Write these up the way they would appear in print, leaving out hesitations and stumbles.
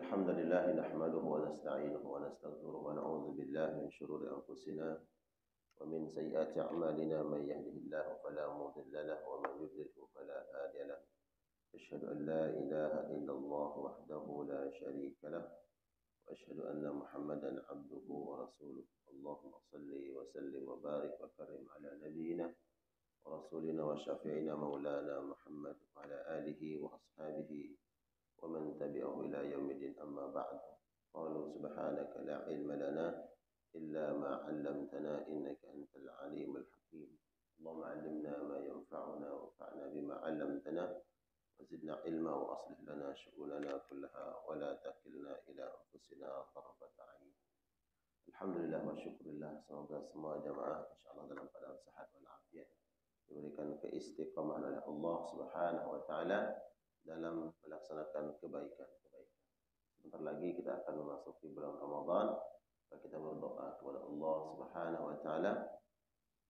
الحمد لله نحمده ونستعينه ونستغفره ونعوذ بالله من شرور أنفسنا ومن سيئات أعمالنا من يهده الله فلا مضل له ومن يضلل فلا هادي له أشهد أن لا إله إلا الله وحده لا شريك له وأشهد أن محمدا عبده ورسوله اللهم صل وسلم وبارك وكرم على نبينا ورسولنا وشفيعنا مولانا محمد وعلى آله وأصحابه ومن تبعه إلى يوم الدين أما بعد قالوا سبحانك لا علم لنا إلا ما علمتنا إنك أنت العليم الحكيم اللهم علمنا ما ينفعنا وانفعنا بما علمتنا وزدنا علما وأصلح لنا شؤوننا كلها ولا تكلنا إلى أنفسنا طرفة عين. Alhamdulillah wa syukurillah, semoga semua jamaah insyaallah dalam keadaan sehat walafiat, diberikan keistiqamahan oleh Allah Subhanahu wa taala dalam melaksanakan kebaikan-kebaikan. Sebentar lagi kita akan memasuki bulan Ramadan. Kita berdoa kepada Allah Subhanahu wa taala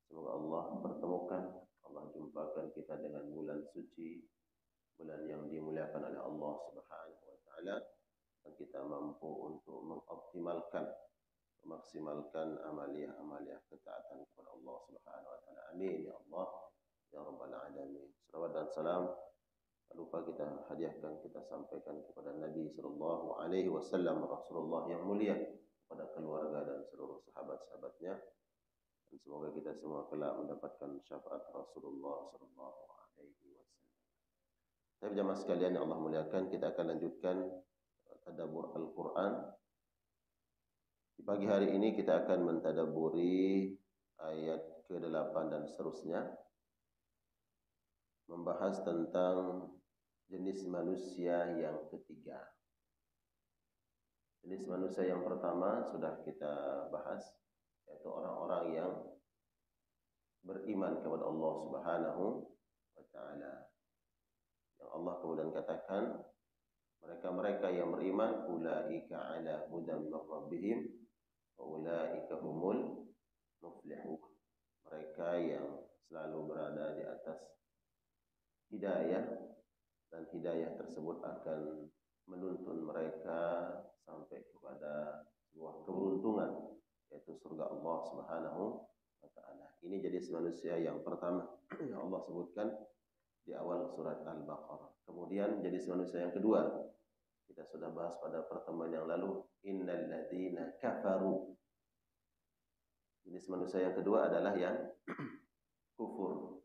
semoga Allah pertemukan, Allah jumpakan kita dengan bulan suci, bulan yang dimuliakan oleh Allah Subhanahu wa taala, dan kita mampu untuk mengoptimalkan, memaksimalkan amaliyah-amaliyah ketaatan kepada Allah Subhanahu wa taala. Amin ya Allah ya rabbal alamin. Salawat dan salam lupa kita hadiahkan, kita sampaikan kepada Nabi sallallahu alaihi wasallam, Rasulullah yang mulia, kepada keluarga dan seluruh sahabat-sahabatnya, dan semoga kita semua kelak mendapatkan syafaat Rasulullah sallallahu alaihi wasallam. Tapi jemaah sekalian yang Allah muliakan, kita akan lanjutkan tadabbur Al-Qur'an. Di pagi hari ini kita akan mentadabburi ayat ke-8 dan seterusnya, membahas tentang jenis manusia yang ketiga. Jenis manusia yang pertama sudah kita bahas, yaitu orang-orang yang beriman kepada Allah Subhanahu wa taala. Yang Allah kemudian katakan, mereka-mereka yang beriman, ulaika ala hudan min rabbihim wa ulaika humul muflihun. Mereka yang selalu berada di atas hidayah, dan hidayah tersebut akan menuntun mereka sampai kepada sebuah keberuntungan, yaitu surga Allah Subhanahu wa taala. Ini jenis manusia yang pertama yang Allah sebutkan di awal surat Al-Baqarah. Kemudian jenis manusia yang kedua kita sudah bahas pada pertemuan yang lalu, innal ladzina kafaru. Jenis manusia yang kedua adalah yang kufur,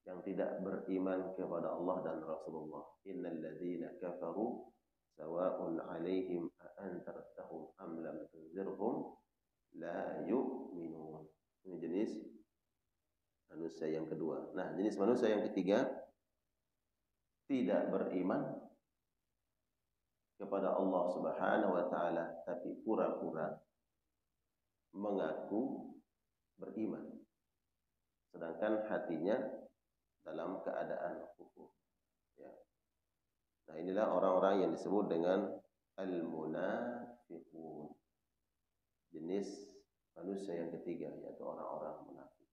yang tidak beriman kepada Allah dan Rasulullah. Innal ladzina kafaru sawa'un 'alaihim a anzartahum am lam tunzirhum la yu'minun. Ini jenis manusia yang kedua. Nah, jenis manusia yang ketiga tidak beriman kepada Allah Subhanahu wa taala, tapi pura-pura mengaku beriman, sedangkan hatinya dalam keadaan kufur. Ya. Nah, inilah orang-orang yang disebut dengan al-munafiqun. Jenis manusia yang ketiga, yaitu orang-orang munafik.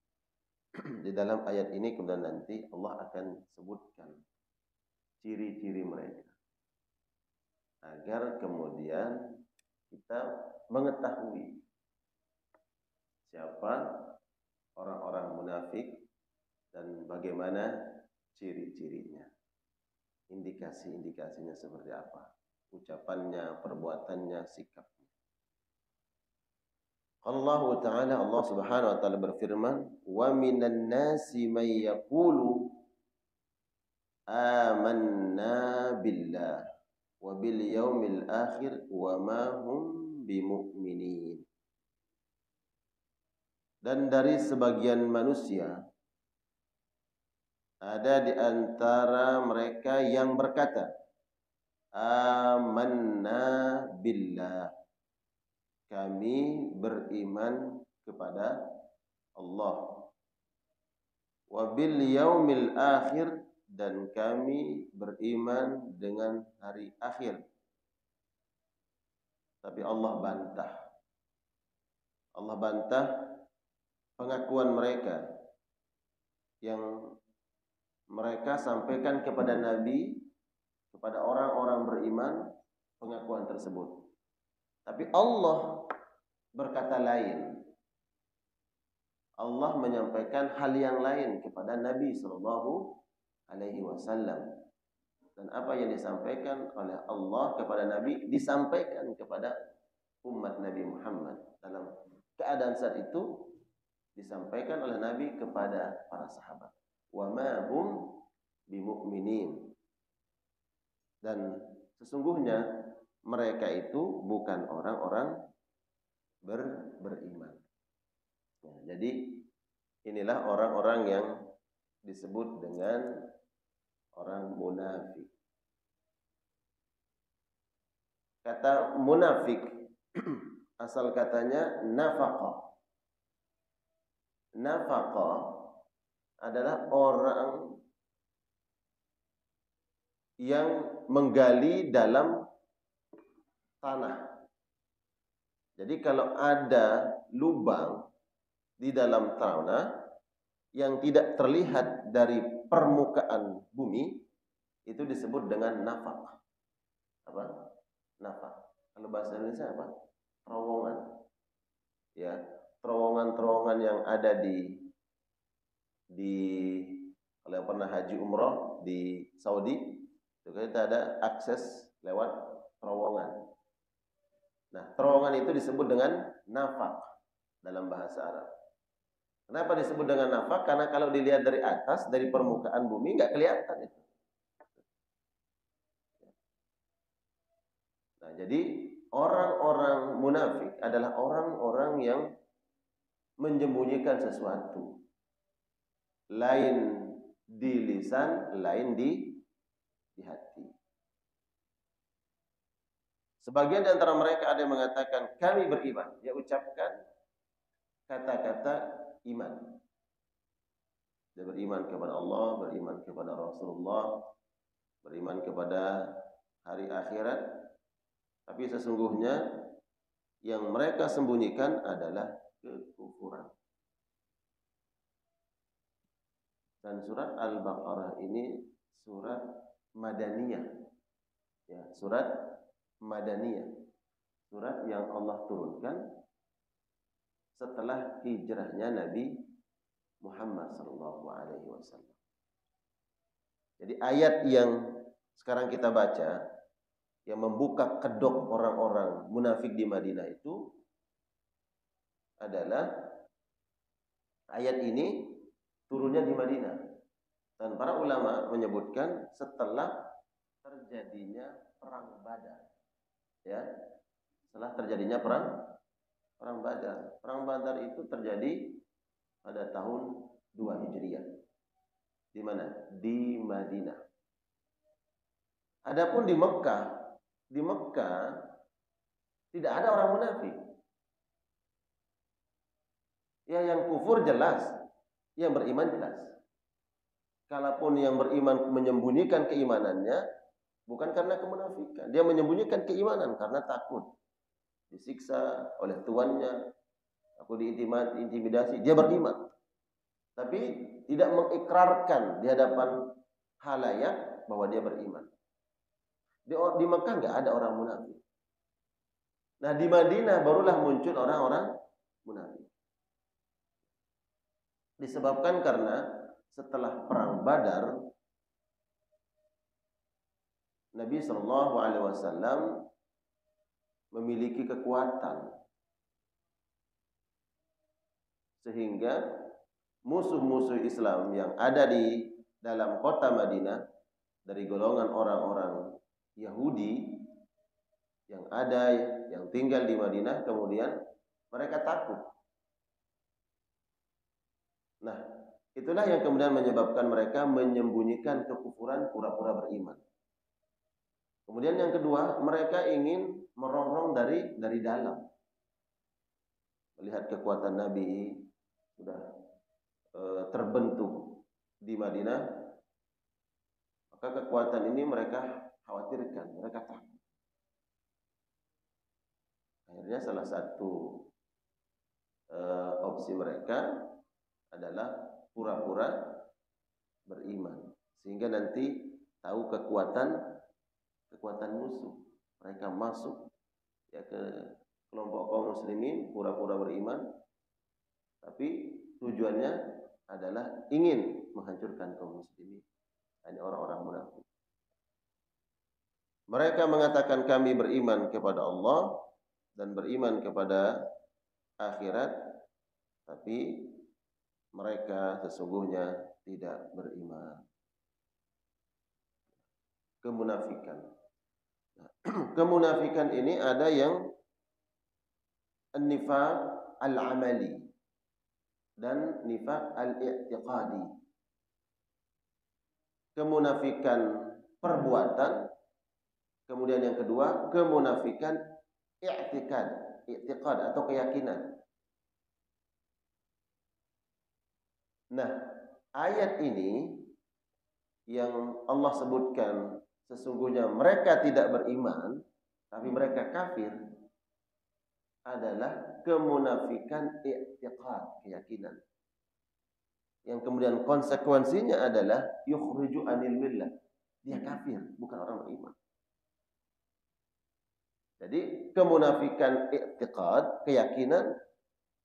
Di dalam ayat ini kemudian nanti Allah akan sebutkan ciri-ciri mereka, agar kemudian kita mengetahui siapa orang-orang munafik dan bagaimana ciri-cirinya, indikasi-indikasinya seperti apa, ucapannya, perbuatannya, sikapnya. Allah Ta'ala, Allah Subhanahu wa taala berfirman, wa minan nasi may yaqulu amanna billah wa bil yaumil akhir wa ma hum bimu'minin. Dan dari sebagian manusia ada di antara mereka yang berkata, amanna billah, kami beriman kepada Allah, wa bil yaumil akhir, dan kami beriman dengan hari akhir. Tapi Allah bantah pengakuan mereka yang mereka sampaikan kepada Nabi, kepada orang-orang beriman, pengakuan tersebut. Tapi Allah berkata lain. Allah menyampaikan hal yang lain kepada Nabi Shallallahu Alaihi Wasallam. Dan apa yang disampaikan oleh Allah kepada Nabi disampaikan kepada umat Nabi Muhammad. Dalam keadaan saat itu disampaikan oleh Nabi kepada para sahabat. Wa ma hum bimu'minin. Dan sesungguhnya mereka itu bukan orang-orang beriman. Ya, jadi inilah orang-orang yang disebut dengan orang munafik. Kata munafik asal katanya nafaqah. Nafaqah adalah orang yang menggali dalam tanah. Jadi kalau ada lubang di dalam tanah yang tidak terlihat dari permukaan bumi, itu disebut dengan nafaq. Apa? Nafaq. Kalau bahasa Indonesia apa? Terowongan. Ya, terowongan-terowongan yang ada di kalau yang pernah haji umroh di Saudi, itu kita ada akses lewat terowongan. Nah, terowongan itu disebut dengan nafaq dalam bahasa Arab. Kenapa disebut dengan nafaq? Karena kalau dilihat dari atas, dari permukaan bumi, nggak kelihatan itu. Nah, jadi orang-orang munafik adalah orang-orang yang menyembunyikan sesuatu. Lain di lisan, lain di hati. Sebagian di antara mereka ada yang mengatakan, kami beriman. Dia ucapkan kata-kata iman. Dia beriman kepada Allah, beriman kepada Rasulullah, beriman kepada hari akhirat. Tapi sesungguhnya yang mereka sembunyikan adalah kekufuran. Dan surat Al-Baqarah ini surat Madaniyah. Ya, surat Madaniyah. Surat yang Allah turunkan setelah hijrahnya Nabi Muhammad SAW. Jadi ayat yang sekarang kita baca yang membuka kedok orang-orang munafik di Madinah itu adalah ayat ini turunnya di Madinah. Dan para ulama menyebutkan setelah terjadinya perang Badar. Ya. Setelah terjadinya perang Badar. Perang Badar itu terjadi pada tahun 2 Hijriah. Di mana? Di Madinah. Adapun di Mekah tidak ada orang munafik. Ya, yang kufur jelas, yang beriman jelas. Kalaupun yang beriman menyembunyikan keimanannya, bukan karena kemunafikan. Dia menyembunyikan keimanan karena takut disiksa oleh tuannya, aku diintimidasi, dia beriman. Tapi tidak mengikrarkan di hadapan halayak bahwa dia beriman. Di Mekah nggak ada orang munafik. Nah, di Madinah barulah muncul orang-orang munafik. Disebabkan karena setelah perang Badar, Nabi Shallallahu Alaihi Wasallam memiliki kekuatan sehingga musuh-musuh Islam yang ada di dalam kota Madinah dari golongan orang-orang Yahudi yang ada yang tinggal di Madinah, kemudian mereka takut. Nah, itulah yang kemudian menyebabkan mereka menyembunyikan kekufuran pura-pura beriman. Kemudian yang kedua, mereka ingin merongrong dari dalam. Melihat kekuatan Nabi sudah terbentuk di Madinah, maka kekuatan ini mereka khawatirkan, mereka takut. Akhirnya salah satu opsi mereka adalah pura-pura beriman, sehingga nanti tahu kekuatan musuh. Mereka masuk ya ke kelompok kaum muslimin, pura-pura beriman, tapi tujuannya adalah ingin menghancurkan kaum muslimin. Ini orang-orang munafik. Mereka mengatakan kami beriman kepada Allah dan beriman kepada akhirat, tapi mereka sesungguhnya tidak beriman. Kemunafikan. Kemunafikan ini ada yang nifaq al-amali dan nifaq al-i'tiqadi. Kemunafikan perbuatan, kemudian yang kedua kemunafikan i'tiqad atau keyakinan. Nah, ayat ini yang Allah sebutkan sesungguhnya mereka tidak beriman tapi mereka kafir adalah kemunafikan i'tiqad, keyakinan. Yang kemudian konsekuensinya adalah yukhriju anil millah. Dia kafir, bukan orang beriman. Jadi kemunafikan i'tiqad, keyakinan,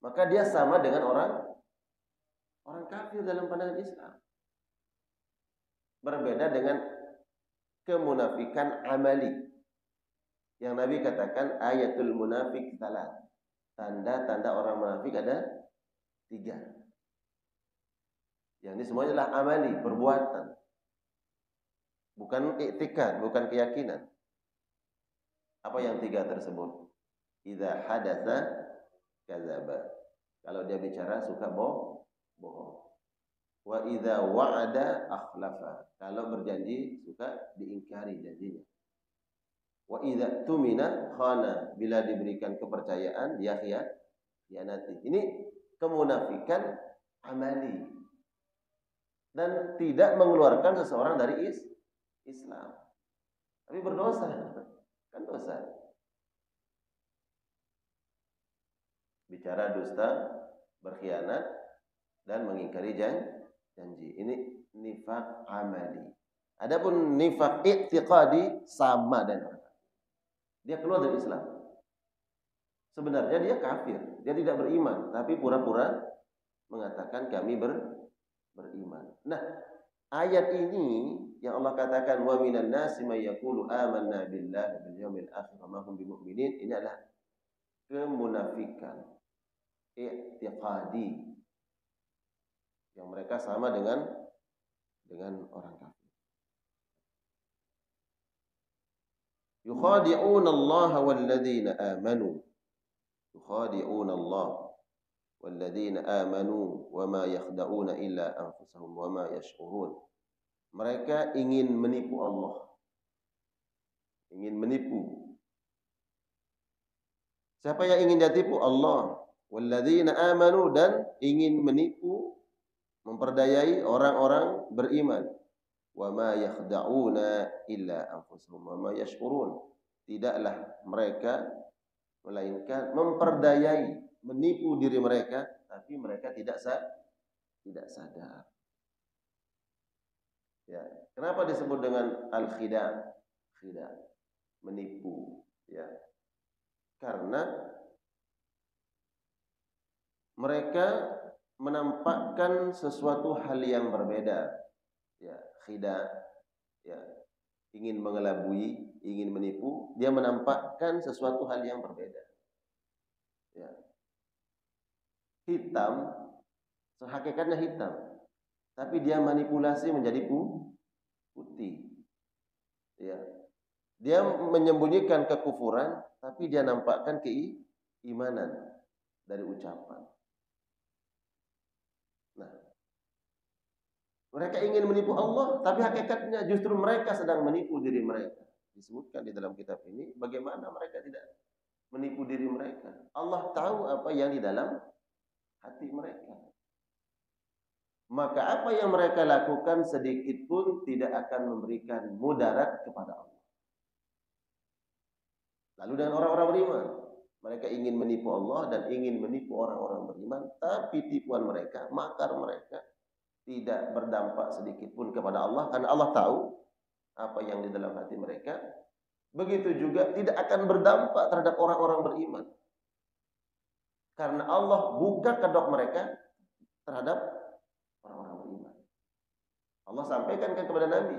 maka dia sama dengan orang kafir dalam pandangan Islam. Berbeda dengan kemunafikan amali. Yang Nabi katakan ayatul munafik salat. Tanda-tanda orang munafik ada 3. Yang ini semuanya adalah amali, perbuatan. Bukan i'tikad, bukan keyakinan. Apa yang 3 tersebut? Idza hadatsa kadzaba. Kalau dia bicara suka bohong. Wa idza wa'ada akhlafa. Kalau berjanji suka diingkari janjinya. Wa idza tumina khana. Bila diberikan kepercayaan dia khianati. Ini kemunafikan amali. Dan tidak mengeluarkan seseorang dari Islam. Tapi berdosa. Kan dosa. Bicara dusta, berkhianat, dan mengingkari janji. Ini nifaq amali. Adapun nifaq i'tiqadi sama dengan orang. Dia keluar dari Islam. Sebenarnya dia kafir. Dia tidak beriman. Tapi pura-pura mengatakan kami beriman. Nah, ayat ini yang Allah katakan wa minan nasi may yaqulu amanna billahi bil yaumil akhir wa ma hum bimumin, ini adalah kemunafikan i'tiqadi yang mereka sama dengan orang kafir. Yukhadi'una Allah walladzina amanu. Yukhadi'una Allah walladzina amanu wama yakhda'una illa anfusahum wama yash'urun. Mereka ingin menipu Allah. Ingin menipu. Siapa yang ingin ditipu? Allah. Walladzina amanu, dan ingin menipu, memperdayai orang-orang beriman. Wama yakhda'una illa anfusahum wama yash'urun. Tidaklah mereka melainkan memperdayai, menipu diri mereka, tapi mereka tidak sadar. Ya, kenapa disebut dengan al-khida'? Khida', menipu, ya. Karena mereka menampakkan sesuatu hal yang berbeda. Ya, khida', ya, ingin mengelabui, ingin menipu, dia menampakkan sesuatu hal yang berbeda. Ya. Hitam, hakikatnya hitam, tapi dia manipulasi menjadi putih. Ya. Dia menyembunyikan kekufuran, tapi dia nampakkan keimanan dari ucapan. Nah, mereka ingin menipu Allah, tapi hakikatnya justru mereka sedang menipu diri mereka. Disebutkan di dalam kitab ini bagaimana mereka tidak menipu diri mereka. Allah tahu apa yang di dalam hati mereka. Maka apa yang mereka lakukan sedikit pun tidak akan memberikan mudarat kepada Allah. Lalu dengan orang-orang beriman, mereka ingin menipu Allah dan ingin menipu orang-orang beriman, tapi tipuan mereka, makar mereka tidak berdampak sedikit pun kepada Allah, karena Allah tahu apa yang di dalam hati mereka, begitu juga tidak akan berdampak terhadap orang-orang beriman. Karena Allah buka kedok mereka terhadap orang-orang beriman. Allah sampaikan kepada Nabi,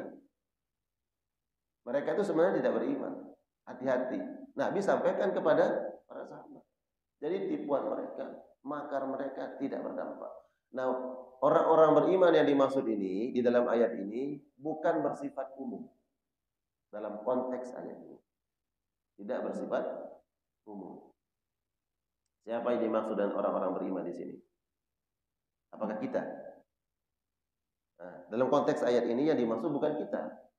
mereka itu sebenarnya tidak beriman. Hati-hati. Nabi sampaikan kepada para sahabat. Jadi tipuan mereka, makar mereka tidak berdampak. Nah, orang-orang beriman yang dimaksud ini di dalam ayat ini bukan bersifat umum. Dalam konteks ayat ini tidak bersifat umum. Siapa yang dimaksud dengan orang-orang beriman di sini? Apakah kita? Nah, dalam konteks ayat ini yang dimaksud bukan kita.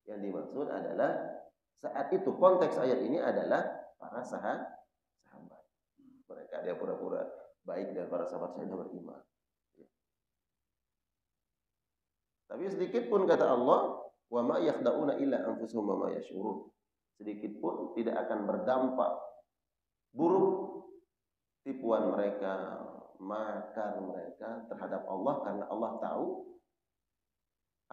Yang dimaksud adalah saat itu konteks ayat ini adalah para sahabat. Mereka dia pura-pura baik dan para sahabat saya beriman. Tapi sedikit pun kata Allah, wa ma yakhda'una illa anfusahum wa ma yash'urun. Sedikit pun tidak akan berdampak buruk tipuan mereka, makar mereka terhadap Allah, karena Allah tahu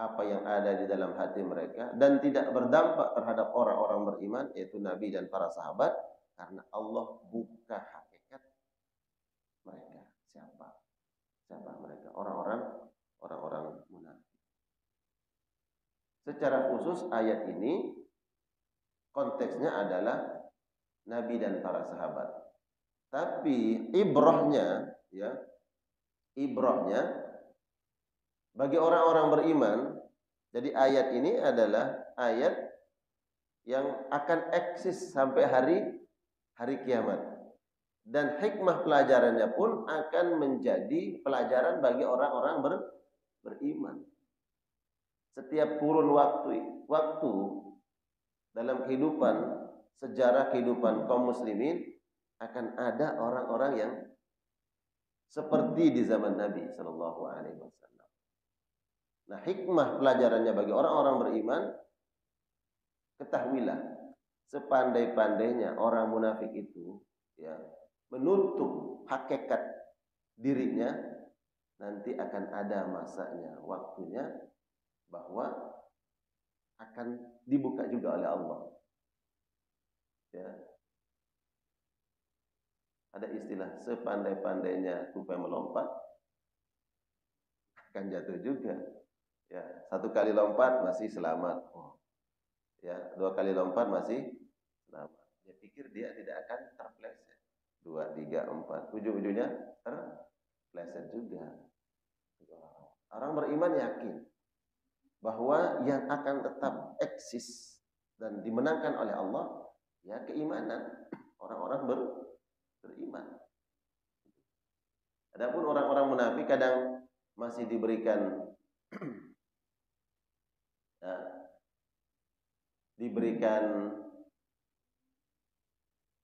apa yang ada di dalam hati mereka, dan tidak berdampak terhadap orang-orang beriman yaitu Nabi dan para sahabat, karena Allah buka hakikat mereka. Siapa mereka? Orang-orang munafik. Secara khusus ayat ini konteksnya adalah Nabi dan para sahabat. Tapi ibrahnya bagi orang-orang beriman. Jadi ayat ini adalah ayat yang akan eksis sampai hari kiamat. Dan hikmah pelajarannya pun akan menjadi pelajaran bagi orang-orang beriman. Setiap kurun waktu dalam sejarah kehidupan kaum muslimin akan ada orang-orang yang seperti di zaman Nabi Shallallahu Alaihi Wasallam. Nah, hikmah pelajarannya bagi orang-orang beriman, ketahuilah, sepandai-pandainya orang munafik itu menutup hakikat dirinya, nanti akan ada masanya, waktunya, bahwa akan dibuka juga oleh Allah. Ada istilah sepandai-pandainya tupai melompat akan jatuh juga. Satu kali lompat masih selamat. Dua kali lompat masih selamat. Dia pikir dia tidak akan terpleset. 2, 3, 4. Ujung-ujungnya terpleset juga. Orang beriman yakin bahwa yang akan tetap eksis dan dimenangkan oleh Allah keimanan orang-orang beriman. Adapun orang-orang munafik kadang masih diberikan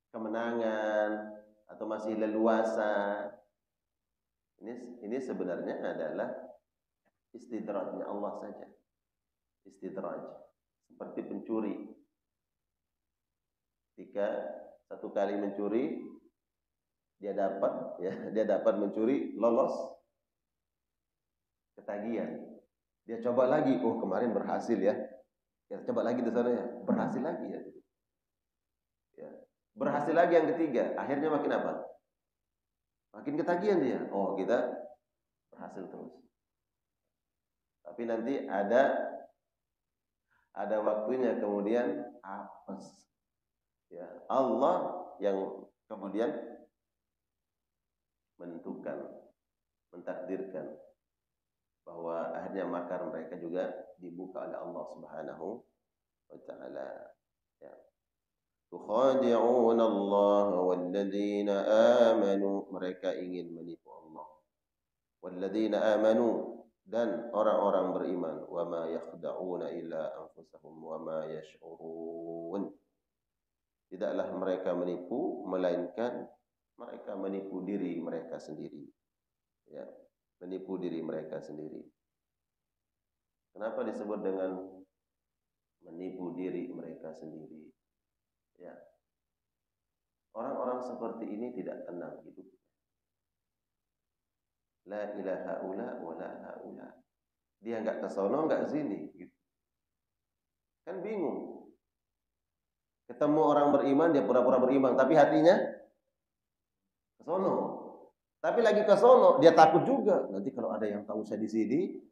kemenangan atau masih leluasa. Ini sebenarnya adalah istidrajnya Allah saja. Istidraj, seperti pencuri. Ketika satu kali mencuri, dia dapat mencuri, lolos ketagihan. Dia coba lagi, kemarin berhasil ya. Coba lagi di sana berhasil lagi ya. Berhasil lagi yang ketiga, akhirnya makin apa? Makin ketagihan dia. Kita berhasil terus. Tapi nanti ada waktunya kemudian apes. Allah yang kemudian menentukan, mentakdirkan bahwa akhirnya makar mereka juga dibuka oleh Allah Subhanahu wa taala. Tukhadi'una Allah walladzina amanu, mereka ingin menipu Allah. Walladzina amanu, dan orang-orang beriman. Wa ma yakhda'una illa anfusahum wa ma yash'urun. Tidaklah mereka menipu, melainkan mereka menipu diri mereka sendiri. Menipu diri mereka sendiri. Kenapa disebut dengan menipu diri mereka sendiri? Orang-orang seperti ini tidak tenang hidup. La ilaha ula wa la haula. Dia enggak ke sono, enggak sini gitu. Kan bingung. Ketemu orang beriman, dia pura-pura beriman, tapi hatinya ke sono. Tapi lagi ke sono, dia takut juga. Nanti kalau ada yang tahu saya di sini,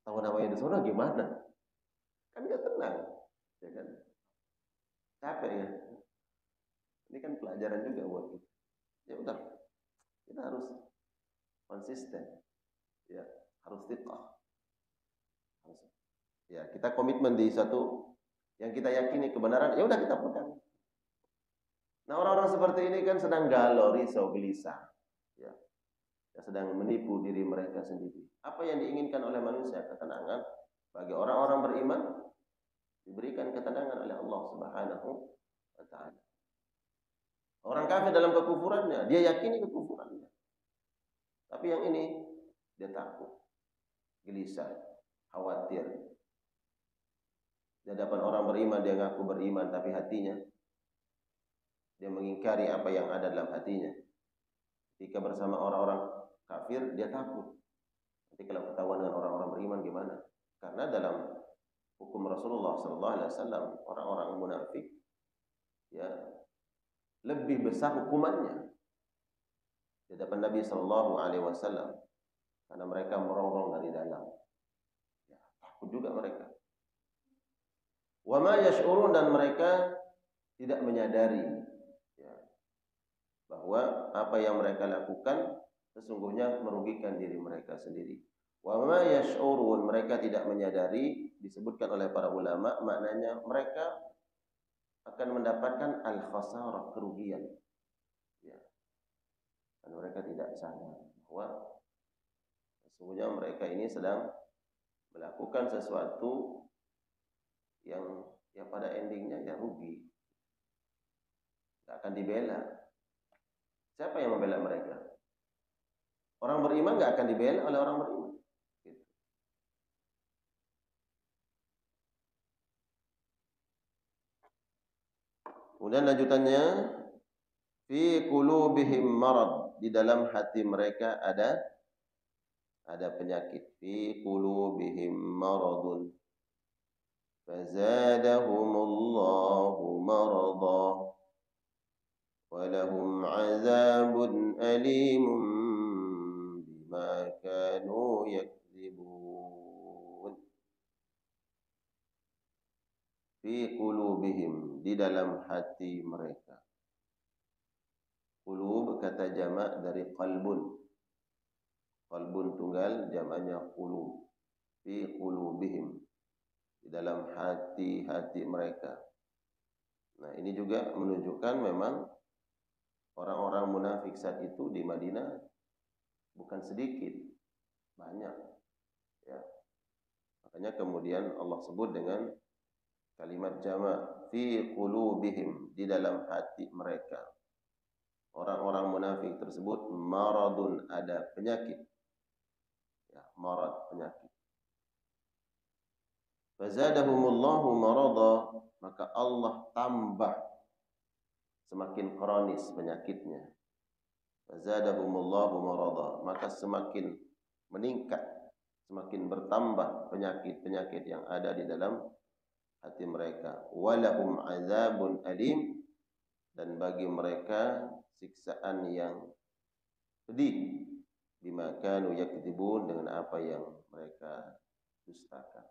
tahu namanya di sono gimana? Kan dia tenang, ya kan? Capek ya. Ini kan pelajaran juga buat kita. Ya udah, kita harus konsisten, ya harus tiqah. Ya kita komitmen di satu yang kita yakini kebenaran, ya udah kita pegang. Nah orang-orang seperti ini kan sedang galau, risau, gelisah, ya, sedang menipu diri mereka sendiri. Apa yang diinginkan oleh manusia? Ketenangan. Bagi orang-orang beriman diberikan ketenangan oleh Allah Subhanahu wa taala. Orang kafir dalam kekufurannya, dia yakini kekufurannya. Tapi yang ini dia takut, gelisah, khawatir. Di hadapan orang beriman dia ngaku beriman tapi hatinya dia mengingkari apa yang ada dalam hatinya. Ketika bersama orang-orang kafir dia takut. Nanti kalau ketahuan dengan orang-orang beriman gimana? Karena dalam hukum Rasulullah SAW orang-orang munafik ya lebih besar hukumannya di hadapan Nabi SAW karena mereka merongrong dari dalam. Ya, takut juga mereka. Wa ma yash'urun, dan mereka tidak menyadari ya, bahwa apa yang mereka lakukan sesungguhnya merugikan diri mereka sendiri. Wa ma yash'urun, mereka tidak menyadari, disebutkan oleh para ulama maknanya mereka akan mendapatkan al-khasarah, kerugian. Ya. Dan mereka tidak sadar bahwa sesungguhnya mereka ini sedang melakukan sesuatu yang pada endingnya ya rugi. Tidak akan dibela. Siapa yang membela mereka? Orang beriman nggak akan dibela oleh orang beriman. Gitu. Kemudian lanjutannya, fi qulubihim marad, di dalam hati mereka ada penyakit. Fi qulubihim maradun fazadahumullahu marada walahum azabun alimun bima kanu yakzibun. Fi qulubihim, di dalam hati mereka. Qulub kata jamak dari qalbun. Qalbun tunggal, jamaknya qulub. Fi qulubihim, di dalam hati-hati mereka. Nah, ini juga menunjukkan memang orang-orang munafik saat itu di Madinah bukan sedikit, banyak. Ya. Makanya kemudian Allah sebut dengan kalimat jamak, fi qulubihim, di dalam hati mereka. Orang-orang munafik tersebut maradun, ada penyakit. Ya, marad, penyakit. Fazadahumullahu marada, maka Allah tambah semakin kronis penyakitnya. Fazadahumullahu marada, maka semakin meningkat, semakin bertambah penyakit-penyakit yang ada di dalam hati mereka. Walahum azabun alim, dan bagi mereka siksaan yang pedih, bima kanu yakdzibun, dengan apa yang mereka dustakan.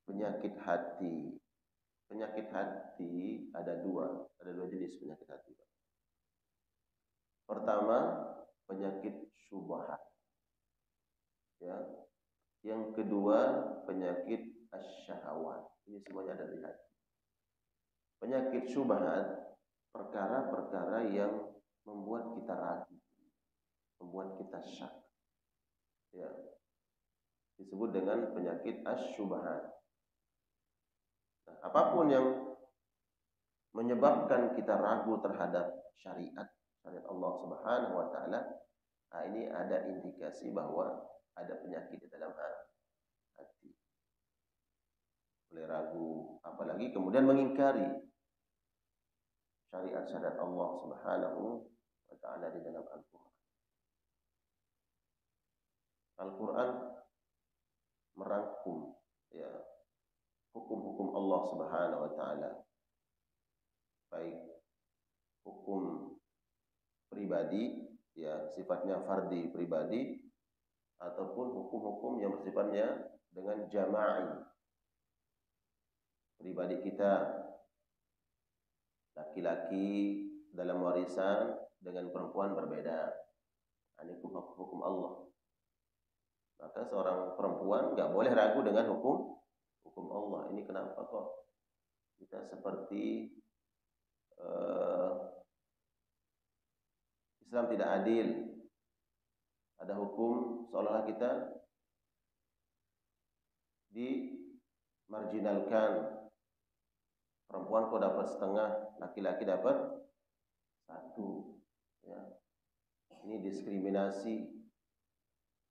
Penyakit hati. Penyakit hati ada dua jenis penyakit hati. Pertama, penyakit syubhat. Ya. Yang kedua, penyakit asyahawat. Ini semuanya ada di hati. Penyakit syubhat, perkara-perkara yang membuat kita ragu, membuat kita syak. Ya. Disebut dengan penyakit asyubhat. Nah, apapun yang menyebabkan kita ragu terhadap syariat Allah Subhanahu wa taala, nah ini ada indikasi bahwa ada penyakit di dalam hati. Mulai ragu, apalagi kemudian mengingkari syariat Allah Subhanahu wa taala di dalam Al-Qur'an. Al-Qur'an merangkum ya hukum-hukum Allah Subhanahu wa taala. baik hukum pribadi, ya sifatnya fardi pribadi, ataupun hukum-hukum yang bersifatnya dengan jama'i, pribadi kita, laki-laki dalam warisan dengan perempuan berbeda. Ini hukum Allah. Maka seorang perempuan nggak boleh ragu dengan hukum Allah. Ini kenapa kok kita seperti Islam tidak adil. Ada hukum seolah-olah kita dimarginalkan. Perempuan kok dapat setengah, laki-laki dapat satu. Ya. Ini diskriminasi.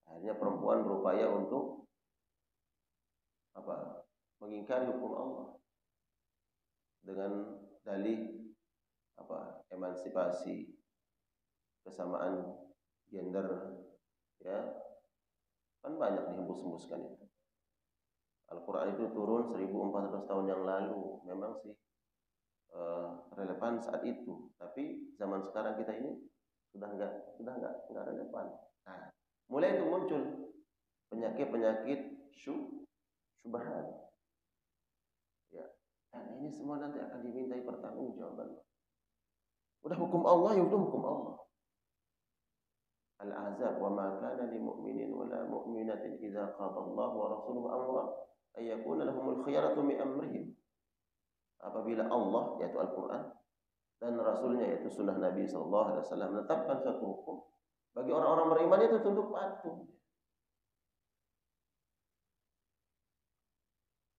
Akhirnya perempuan berupaya untuk mengingkari hukum Allah dengan dalih emansipasi, kesamaan gender, ya kan banyak dihembus-hembuskan itu. Al-Quran itu turun 1400 tahun yang lalu, memang sih relevan saat itu, tapi zaman sekarang kita ini sudah nggak relevan. Nah, mulai itu muncul penyakit syubhat. Ya, dan ini semua nanti akan dimintai pertanggungjawaban. Udah hukum Allah, ya udah hukum Allah. Al-Ahzab, wa ma kana lil mu'minin wa la mu'minatin idza qada Allah wa rasuluhu amra ay yakuna lahumul khiyaratu min amrihim. Apabila Allah, yaitu Al-Quran, dan Rasulnya, yaitu Sunnah Nabi SAW, menetapkan suatu hukum, bagi orang-orang beriman itu tunduk patuh.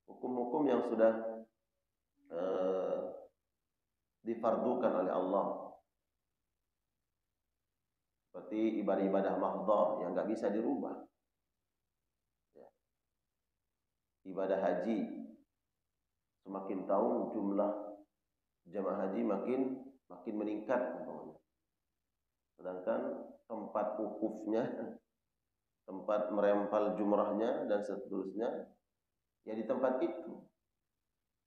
Hukum-hukum yang sudah difardukan oleh Allah, seperti ibadah-ibadah mahdhah yang nggak bisa dirubah. Ya. Ibadah haji, semakin tahun jumlah jamaah haji makin meningkat. Sedangkan tempat wukufnya, tempat merempal jumrahnya dan seterusnya, ya di tempat itu.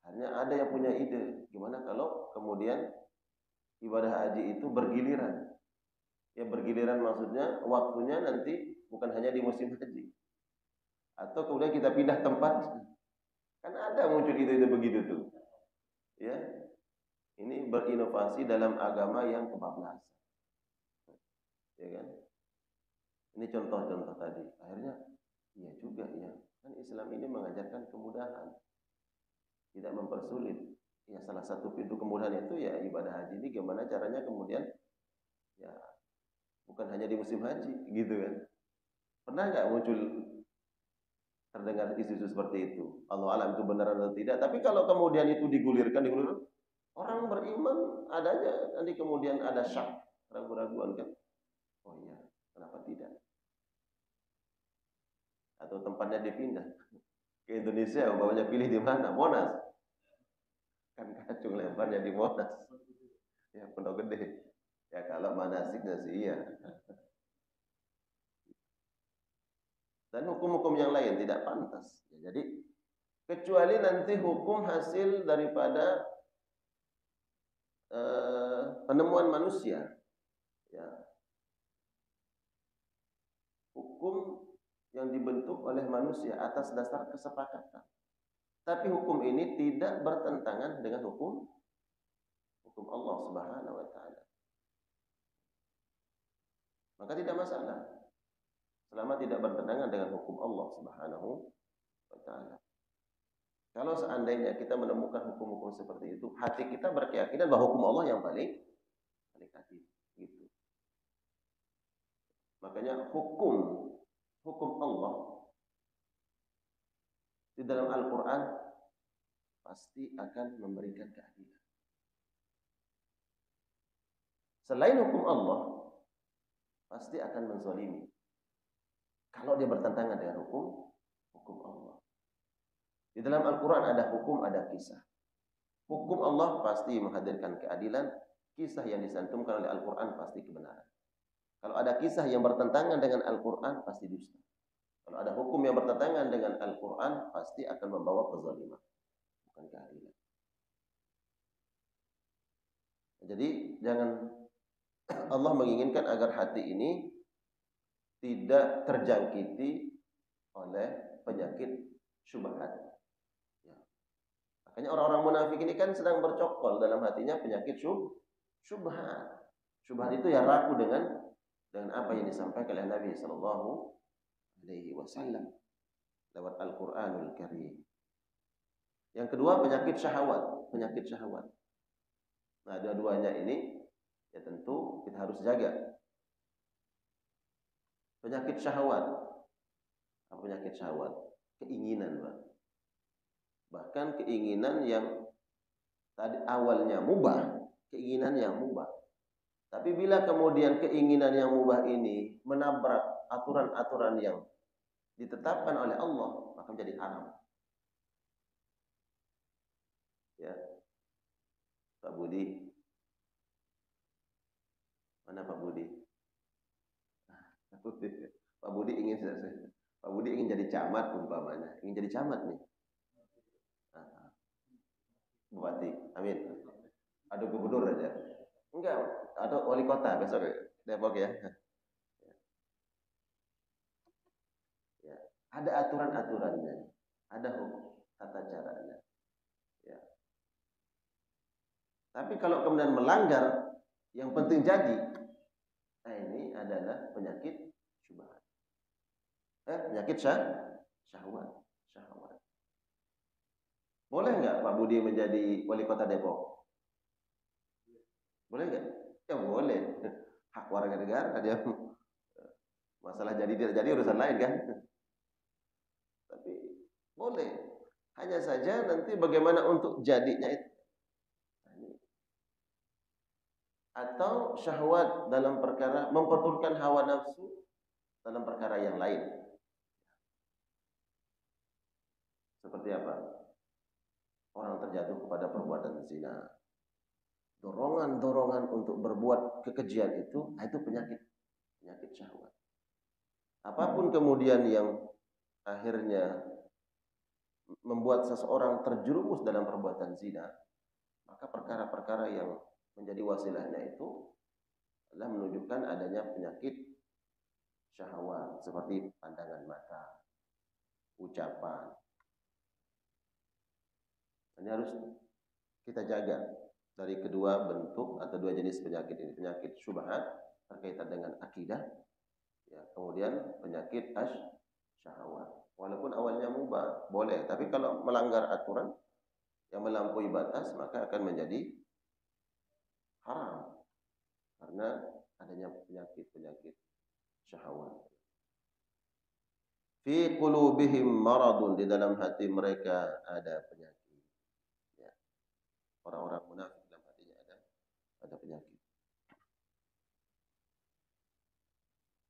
Hanya ada yang punya ide, gimana kalau kemudian ibadah haji itu bergiliran. Ya bergiliran maksudnya waktunya nanti bukan hanya di musim haji. Atau kemudian kita pindah tempat. Kan ada muncul ide-ide begitu tuh. Ya. Ini berinovasi dalam agama yang kebablasan. Ya kan? Ini contoh-contoh tadi. Akhirnya iya juga ya. Kan Islam ini mengajarkan kemudahan. Tidak mempersulit. Ya salah satu pintu kemudahan itu ya ibadah haji ini gimana caranya kemudian ya bukan hanya di musim haji gitu kan. Pernah nggak muncul terdengar isu-isu seperti itu? Allah alam itu benar atau tidak. Tapi kalau kemudian itu digulirkan, orang beriman adanya nanti kemudian ada syak, ragu-raguan kan. Oh iya, kenapa tidak? Atau tempatnya dipindah ke Indonesia, umpamanya pilih di mana? Monas. Kan kacung lebarnya di Monas. Ya, Pondok Gede. Ya kalau manasiknya sih iya. Dan hukum-hukum yang lain tidak pantas. Ya, jadi kecuali nanti hukum hasil daripada penemuan manusia. Ya. Hukum yang dibentuk oleh manusia atas dasar kesepakatan. Tapi hukum ini tidak bertentangan dengan hukum Allah Subhanahu wa taala. Maka tidak masalah selama tidak bertentangan dengan hukum Allah Subhanahu wa taala. Kalau seandainya kita menemukan hukum-hukum seperti itu, hati kita berkeyakinan bahwa hukum Allah yang paling adil gitu. Makanya hukum Allah di dalam Al-Quran pasti akan memberikan keadilan. Selain hukum Allah, pasti akan menzalimi. Kalau dia bertentangan dengan hukum Allah. Di dalam Al-Quran ada hukum, ada kisah. Hukum Allah pasti menghadirkan keadilan. Kisah yang disantumkan oleh Al-Quran pasti kebenaran. Kalau ada kisah yang bertentangan dengan Al-Quran, pasti dusta. Kalau ada hukum yang bertentangan dengan Al-Quran, pasti akan membawa kezaliman, bukan keadilan. Jadi jangan, Allah menginginkan agar hati ini tidak terjangkiti oleh penyakit syubhat. Ya. Makanya orang-orang munafik ini kan sedang bercokol dalam hatinya penyakit syubhat. Syubhat itu ya ragu dengan apa yang disampaikan oleh Nabi Sallallahu Alaihi Wasallam lewat Al-Quranul Karim. Yang kedua penyakit syahwat, penyakit syahwat. Nah, dua-duanya ini ya tentu kita harus jaga. Penyakit syahwat. Apa penyakit syahwat? Keinginan, Pak. Bahkan keinginan yang tadi awalnya mubah, keinginan yang mubah. Tapi bila kemudian keinginan yang mubah ini menabrak aturan-aturan yang ditetapkan oleh Allah, maka menjadi haram. Ya. Pak Budi. Mana Pak Budi? Pak Budi ingin Pak Budi ingin jadi camat umpamanya, ingin jadi camat nih. Bupati, amin. Ada gubernur aja. Enggak, ada wali kota besok Depok ya. Ya. Ada aturan-aturannya, ada hukum tata caranya. Ya. Tapi kalau kemudian melanggar, yang penting jadi, nah ini adalah penyakit syubhat. Penyakit syahwat. Boleh nggak Pak Budi menjadi wali kota Depok? Boleh nggak? Ya boleh. Hak warga negara dia. Masalah jadi tidak jadi urusan lain kan. Tapi boleh. Hanya saja nanti bagaimana untuk jadinya itu. Atau syahwat dalam perkara memperturutkan hawa nafsu dalam perkara yang lain. Seperti apa? Orang terjatuh kepada perbuatan zina. Dorongan-dorongan untuk berbuat kekejian itu penyakit syahwat. Apapun kemudian yang akhirnya membuat seseorang terjerumus dalam perbuatan zina, maka perkara-perkara yang menjadi wasilahnya itu adalah menunjukkan adanya penyakit syahwat seperti pandangan mata, ucapan. Ini harus kita jaga dari kedua bentuk atau dua jenis penyakit ini. Penyakit syubhat berkaitan dengan akidah, ya, kemudian penyakit syahwat. Walaupun awalnya mubah, boleh. Tapi kalau melanggar aturan yang melampaui batas, maka akan menjadi haram. Karena adanya penyakit-penyakit syahwat. Fi qulubihim maradun, di dalam hati mereka ada penyakit. Orang-orang munafik dalam hatinya ada penyakit.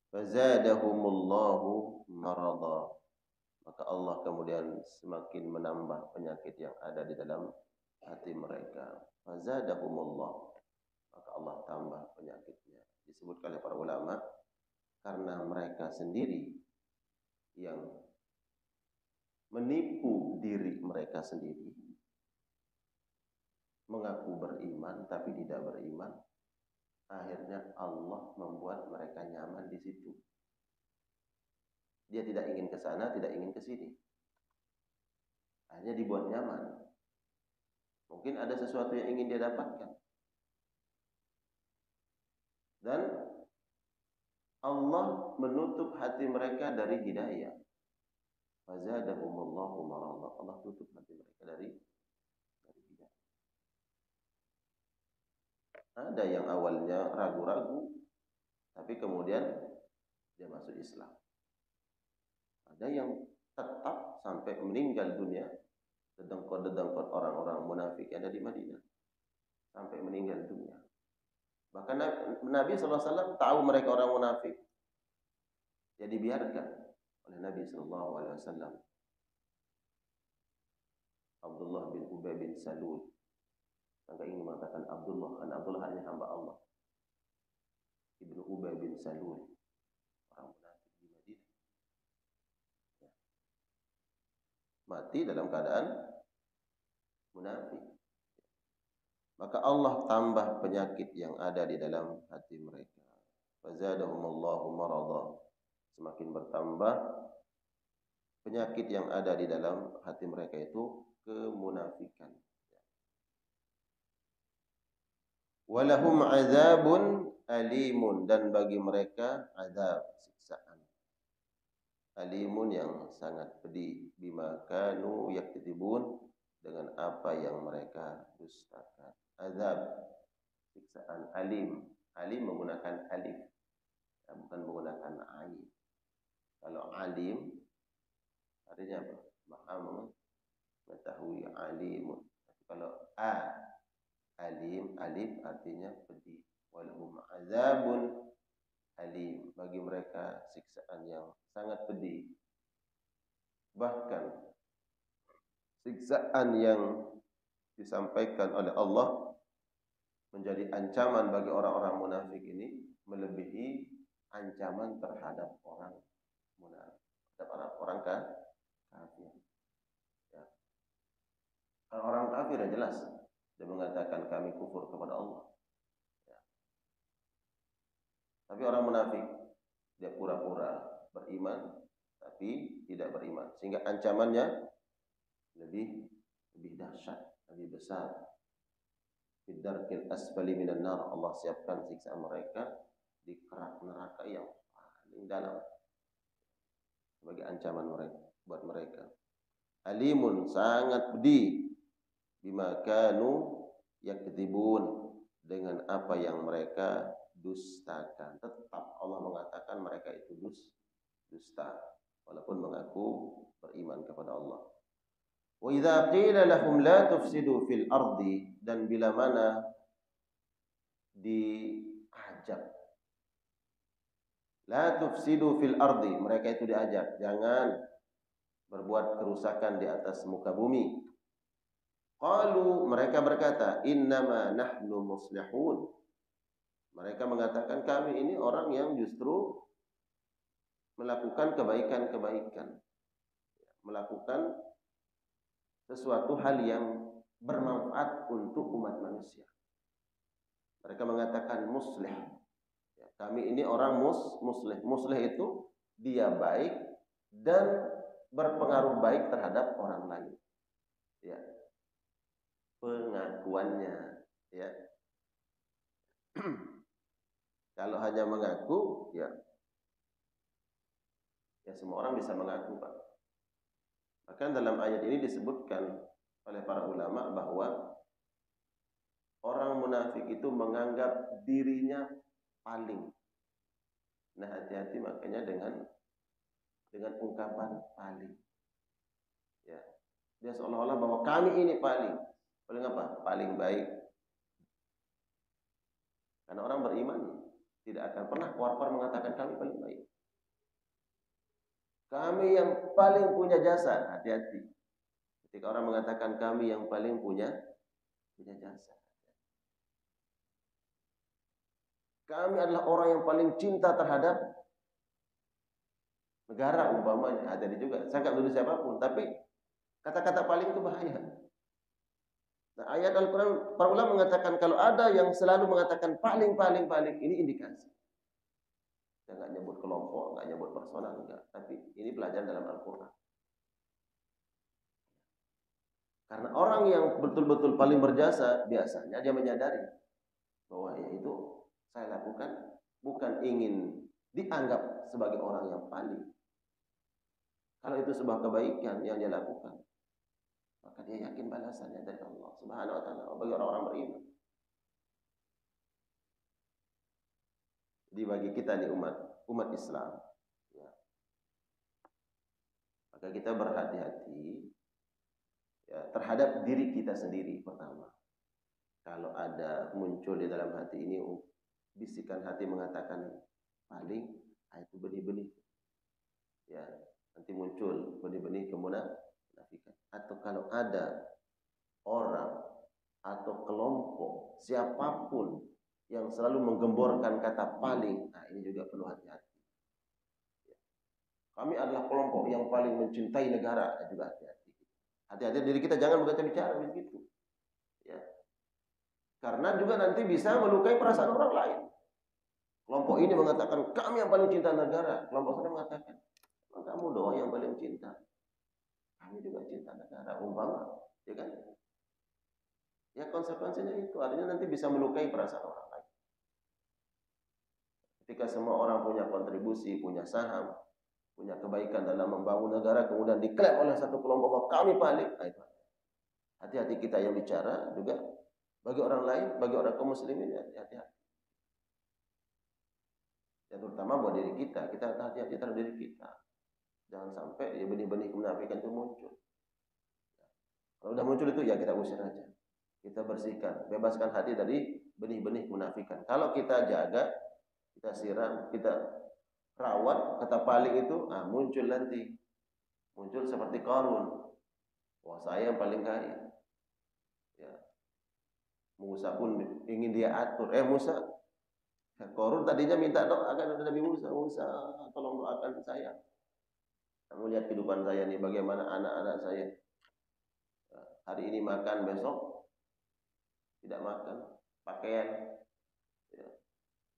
Fazadahumullahu marada, maka Allah kemudian semakin menambah penyakit yang ada di dalam hati mereka. Fazadahumullah, maka Allah tambah penyakitnya. Disebutkan oleh para ulama karena mereka sendiri yang menipu diri mereka sendiri, mengaku beriman tapi tidak beriman, akhirnya Allah membuat mereka nyaman di situ. Dia tidak ingin ke sana, tidak ingin ke sini. Akhirnya dibuat nyaman. Mungkin ada sesuatu yang ingin dia dapatkan. Dan Allah menutup hati mereka dari hidayah. Fazadahumullahu marada. Allah tutup hati mereka dari hidayah. Ada yang awalnya ragu-ragu, tapi kemudian dia masuk Islam. Ada yang tetap sampai meninggal dunia, dedengkot-dedengkot orang-orang munafik yang ada di Madinah, sampai meninggal dunia. Bahkan Nabi SAW tahu mereka orang munafik, ya dibiarkan oleh Nabi SAW. Abdullah bin Ubay bin Salul, maka ingin mengatakan Abdullah, karena Abdullah hanya hamba Allah. Ibnu Ubay bin Salul, orang munafik di Madinah, ya, mati dalam keadaan munafik. maka Allah tambah penyakit yang ada di dalam hati mereka. Fazadahumullahu marada. Semakin bertambah penyakit yang ada di dalam hati mereka itu kemunafikan. Walahum azabun alimun, dan bagi mereka azab, siksaan alimun yang sangat pedih, bima kanu yaktibun, dengan apa yang mereka dustakan. Azab, siksaan alim. Alim menggunakan alif, bukan menggunakan ain. Kalau alim artinya apa? Maha mengetahui, alimun. Kalau alim, alif artinya pedih. Walahum azabun alim, bagi mereka siksaan yang sangat pedih. Bahkan siksaan yang disampaikan oleh Allah menjadi ancaman bagi orang-orang munafik ini melebihi ancaman terhadap orang munafik, terhadap orang kafir. Ya. Kalau orang kafir ya jelas dia mengatakan kami kufur kepada Allah. Ya. Tapi orang munafik dia pura-pura beriman tapi tidak beriman, sehingga ancamannya lebih dahsyat, lebih besar. Fidarkil asfali minan nar, Allah siapkan siksaan mereka di kerak neraka yang paling dalam sebagai ancaman mereka, buat mereka. Alimun, sangat pedih, bima kanu yakdzibun, dengan apa yang mereka dustakan. Tetap Allah mengatakan mereka itu dusta walaupun mengaku beriman kepada Allah. Wa idza qila lahum la tufsidu fil ardi, dan bila mana diajak la tufsidu fil ardi, mereka itu diajak jangan berbuat kerusakan di atas muka bumi. Qalu, mereka berkata, innama nahnu muslihun, mereka mengatakan kami ini orang yang justru melakukan kebaikan-kebaikan, melakukan sesuatu hal yang bermanfaat untuk umat manusia. Mereka mengatakan muslih. Ya, kami ini orang muslih. Muslih itu dia baik dan berpengaruh baik terhadap orang lain. Ya. Pengakuannya, ya. Kalau hanya mengaku, ya semua orang bisa mengaku, Pak. Bahkan dalam ayat ini disebutkan oleh para ulama bahwa orang munafik itu menganggap dirinya paling. Nah, hati-hati makanya dengan ungkapan paling. Ya. Dia seolah-olah bahwa kami ini paling. Paling apa? Paling baik. Karena orang beriman tidak akan pernah keluar mengatakan kami paling baik. Kami yang paling punya jasa, hati-hati. Ketika orang mengatakan kami yang paling punya jasa. Kami adalah orang yang paling cinta terhadap negara umpamanya. Ada juga. Saya nggak nulis siapapun, tapi kata-kata paling itu bahaya. Nah, ayat Al-Quran, para ulama mengatakan kalau ada yang selalu mengatakan paling, ini indikasi. Saya nggak nyebut kelompok, nggak nyebut personal, enggak. Tapi ini pelajaran dalam Al-Quran. Karena orang yang betul-betul paling berjasa, biasanya dia menyadari bahwa ya itu saya lakukan bukan ingin dianggap sebagai orang yang paling. Kalau itu sebuah kebaikan yang dia lakukan, maka dia yakin balasannya dari Allah Subhanahu wa taala bagi orang-orang beriman. Jadi bagi kita nih umat Islam, ya, maka kita berhati-hati ya, terhadap diri kita sendiri pertama. Kalau ada muncul di dalam hati ini bisikan hati mengatakan paling, itu benih-benih, ya nanti muncul benih-benih kemunafikan. Atau kalau ada orang atau kelompok siapapun yang selalu menggemborkan kata paling, nah ini juga perlu hati-hati. Kami adalah kelompok yang paling mencintai negara, juga hati-hati. Hati-hati diri kita jangan berbicara begitu. Ya. Karena juga nanti bisa melukai perasaan orang lain. Kelompok ini mengatakan kami yang paling cinta negara, kelompok sana mengatakan kamu doang yang paling cinta. Kami juga cinta negara, umpama, ya kan? Ya konsekuensinya itu, artinya nanti bisa melukai perasaan orang lain. Ketika semua orang punya kontribusi, punya saham, punya kebaikan dalam membangun negara, kemudian diklaim oleh satu kelompok bahwa kami paling, hati-hati kita yang bicara juga bagi orang lain, bagi orang kaum muslimin, hati-hati. Ya terutama buat diri kita hati-hati terhadap diri kita. Jangan sampai ya benih-benih kemunafikan itu muncul. Kalau udah muncul itu ya kita usir aja. Kita bersihkan, bebaskan hati dari benih-benih kemunafikan. Kalau kita jaga, kita siram, kita rawat, kata paling itu muncul nanti. Muncul seperti Qarun. Wah, saya yang paling kaya. Ya. Musa pun ingin dia atur. Musa, Qarun tadinya minta doa kan Nabi Musa, tolong doakan saya. Kamu lihat kehidupan saya nih, bagaimana anak-anak saya. Hari ini makan, besok tidak makan, pakaian. Ya.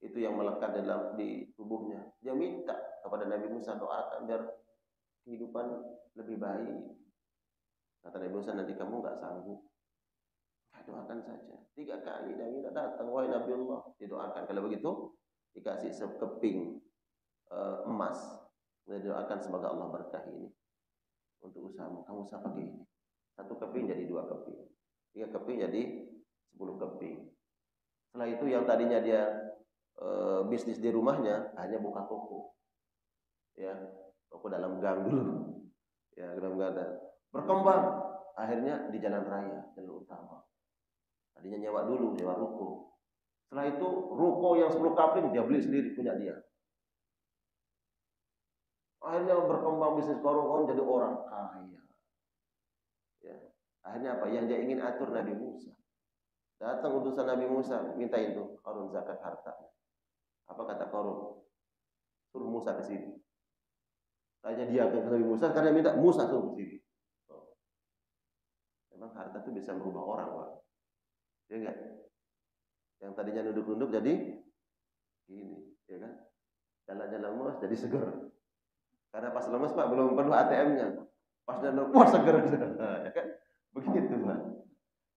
Itu yang melekat di tubuhnya. Dia minta kepada Nabi Musa doakan biar kehidupan lebih baik. Kata Nabi Musa, nanti kamu nggak sanggup. Doakan saja. 3 kali Nabi datang, wahai Nabi Allah, didoakan. Kalau begitu dikasih sekeping emas, kemudian doakan semoga Allah berkahi ini untuk usahamu. Kamu usaha pakai ini. 1 keping jadi 2 keping, 3 keping jadi 10 keping. Setelah itu yang tadinya dia bisnis di rumahnya hanya buka toko, ya toko dalam gang dulu, ya dalam gang, berkembang akhirnya di jalan raya, jalan utama. Tadinya nyewa dulu, nyewa ruko. Setelah itu ruko yang 10 kapling dia beli sendiri, punya dia. Akhirnya berkembang bisnis korong jadi orang kaya. Ya. Akhirnya apa? Yang dia ingin atur Nabi Musa. Datang utusan Nabi Musa, minta itu Qarun zakat harta. Apa kata Qarun? Suruh Musa ke sini. Tanya dia ke Nabi Musa karena minta Musa suruh ke sini. Memang harta itu bisa merubah orang, Pak. Ya enggak? Yang tadinya nunduk-nunduk jadi gini, ya kan? Jalannya lemas jadi seger. Karena pas lemas Pak belum penuh ATM-nya. Pas dia nunduk, wah seger. Ya kan? Begitu Pak.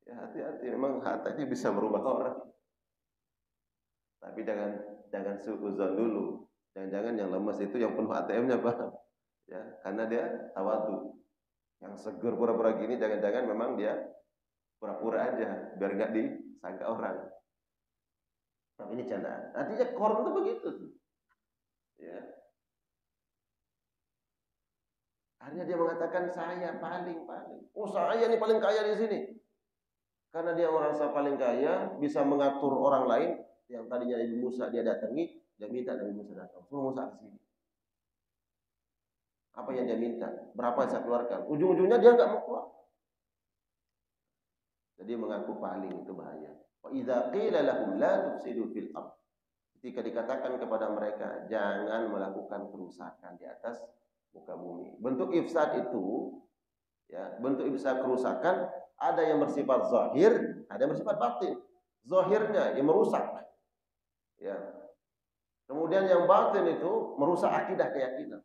Ya hati-hati, memang harta itu bisa merubah orang. Tapi jangan suuzon dulu. Jangan-jangan yang lemas itu yang penuh ATM-nya Pak. Ya, karena dia tawadu. Yang seger pura-pura gini jangan-jangan memang dia pura-pura aja biar enggak disangka orang. Tapi ini candaan. Artinya Qarun itu begitu. Ya. Akhirnya dia mengatakan saya paling. Oh saya ini paling kaya di sini. Karena dia merasa paling kaya, bisa mengatur orang lain. Yang tadinya Nabi Musa dia datangi, dia minta Nabi Musa datang. Suruh Musa ke sini. Apa yang dia minta? Berapa saya keluarkan? Ujung-ujungnya dia nggak mau keluar. Jadi mengaku paling itu bahaya. Wa idza qila lahum la tufsidu fil ardh. Ketika dikatakan kepada mereka jangan melakukan kerusakan di atas muka bumi. Bentuk ifsad itu ya, bentuk ifsad kerusakan ada yang bersifat zahir, ada yang bersifat batin. Zahirnya yang merusak. Ya. Kemudian yang batin itu merusak akidah keyakinan.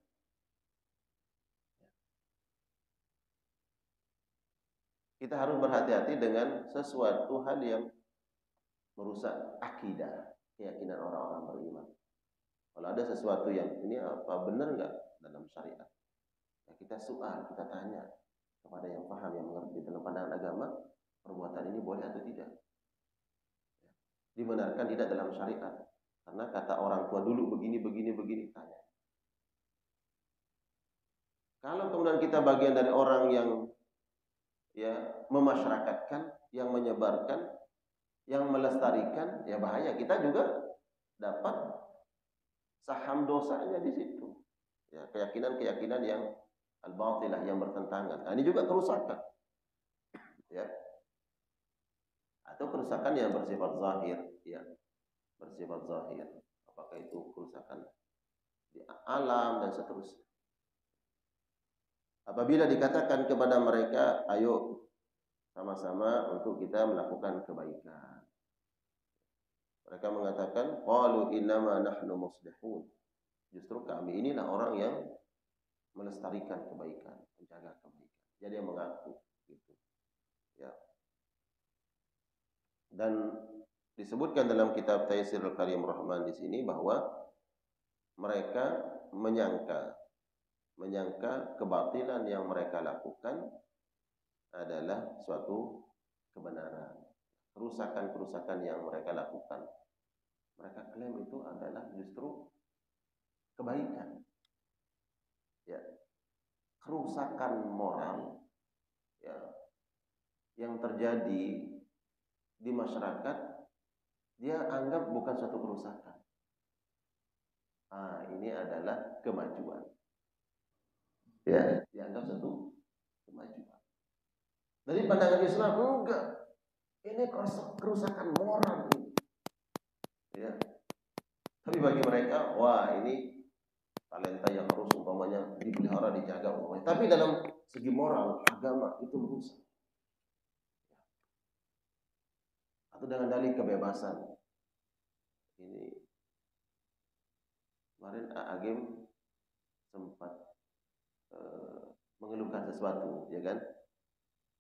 Kita harus berhati-hati dengan sesuatu hal yang merusak akidah, keyakinan orang-orang beriman. Kalau ada sesuatu yang ini apa benar nggak dalam syariat, ya kita soal, kita tanya kepada yang paham, yang mengerti dalam pandangan agama, perbuatan ini boleh atau tidak, dibenarkan tidak dalam syariat. Karena kata orang tua dulu begini, tanya. Kalau kemudian kita bagian dari orang yang ya memasyarakatkan, yang menyebarkan, yang melestarikan, ya bahaya. Kita juga dapat saham dosanya di situ. Ya, keyakinan-keyakinan yang al-batilah, yang bertentangan. Nah, ini juga kerusakan. Ya. Atau kerusakan yang bersifat zahir, ya. Bersifat zahir. Apakah itu kerusakan di alam dan seterusnya. Apabila dikatakan kepada mereka, ayo sama-sama untuk kita melakukan kebaikan. Mereka mengatakan, qalu innama nahnu muslihun. Justru kami inilah orang yang melestarikan kebaikan, menjaga kebaikan. Jadi yang mengaku gitu. Ya. Dan disebutkan dalam kitab Taisirul Karim Rahman di sini bahwa mereka menyangka kebatilan yang mereka lakukan adalah suatu kebenaran. Kerusakan-kerusakan yang mereka lakukan, mereka klaim itu adalah justru kebaikan. Ya. Kerusakan moral ya, yang terjadi di masyarakat, dia anggap bukan suatu kerusakan. Ini adalah kemajuan. Ya, dianggap satu kemajuan. Dari pandangan Islam enggak. Ini kerusakan moral ini. Ya. Tapi bagi mereka, wah ini talenta yang harus umpamanya dipelihara, dijaga umpamanya. Tapi dalam segi moral, agama itu merusak. Atau dengan dalih kebebasan. Ini kemarin Agim sempat mengeluhkan sesuatu, ya kan?